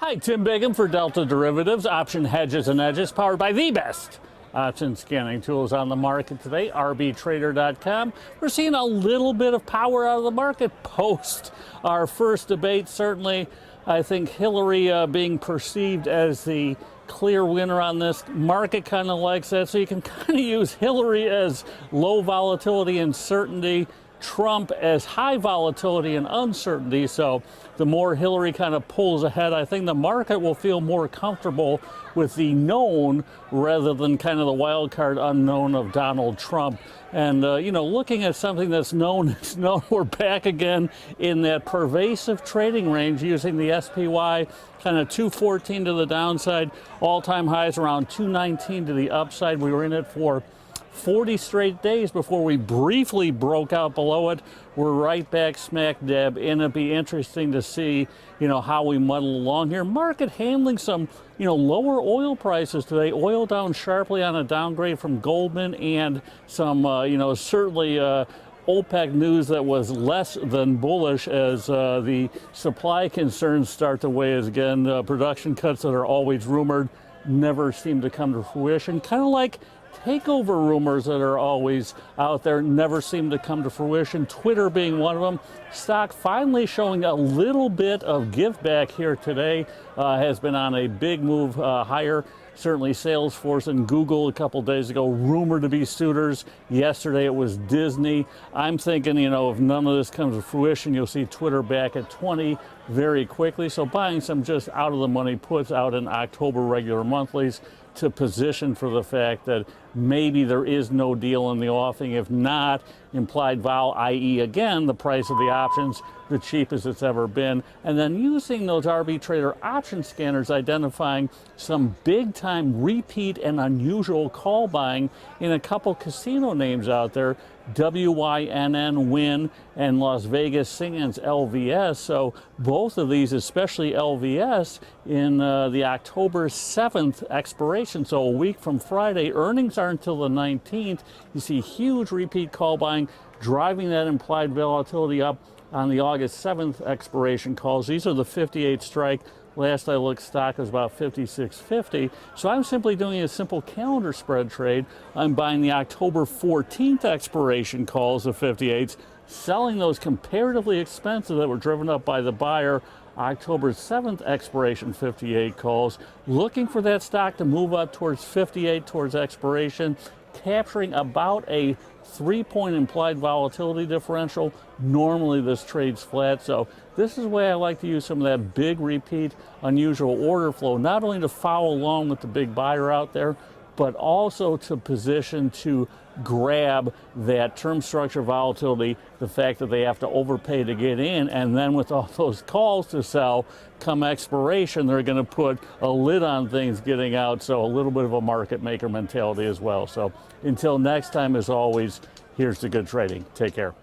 Hi, Tim Bigham for Delta Derivatives, option hedges and edges, powered by the best option scanning tools on the market today, rbtrader.com. We're seeing a little bit of power out of the market post our first debate. Certainly, I think Hillary being perceived as the clear winner on this. Market kind of likes that, so you can kind of use Hillary as low volatility and certainty, Trump as high volatility and uncertainty. So the more Hillary kind of pulls ahead, I think the market will feel more comfortable with the known rather than kind of the wild card unknown of Donald Trump. And, looking at something that's known, we're back again in that pervasive trading range using the SPY, kind of 214 to the downside, all-time highs around 219 to the upside. We were in it for 40 straight days before we briefly broke out below it. We're right back smack dab in. It'd be interesting to see, how we muddle along here. Market handling some, lower oil prices today. Oil down sharply on a downgrade from Goldman and some, certainly OPEC news that was less than bullish as the supply concerns start to weigh us again. Production cuts that are always rumored never seem to come to fruition. Kind of like takeover rumors that are always out there never seem to come to fruition. Twitter being one of them. Stock finally showing a little bit of give back here today. Has been on a big move higher. Certainly Salesforce and Google a couple days ago rumored to be suitors. Yesterday it was Disney. I'm thinking, if none of this comes to fruition, you'll see Twitter back at 20 very quickly. So buying some just out of the money puts out in October regular monthlies to position for the fact that maybe there is no deal in the offing. If not, implied vol, i.e. again, the price of the options, the cheapest it's ever been. And then using those arbitrator option scanners, identifying some big time repeat and unusual call buying in a couple casino names out there, WYNN, Win, and Las Vegas Sands, LVS. So both of these, especially LVS, in the October 7th expiration, so a week from Friday. Earnings aren't until the 19th. You see huge repeat call buying, driving that implied volatility up on the August 7th expiration calls. These are the 58 strike. Last I looked, stock was about 56.50. So I'm simply doing a simple calendar spread trade. I'm buying the October 14th expiration calls of 58s, selling those comparatively expensive that were driven up by the buyer October 7th expiration 58 calls, looking for that stock to move up towards 58 towards expiration, capturing about a 3-point implied volatility differential. Normally this trades flat, so this is the way I like to use some of that big repeat unusual order flow, not only to follow along with the big buyer out there, but also to position to grab that term structure volatility, the fact that they have to overpay to get in, and then with all those calls to sell, come expiration, they're going to put a lid on things getting out, so a little bit of a market maker mentality as well. So until next time, as always, here's to good trading. Take care.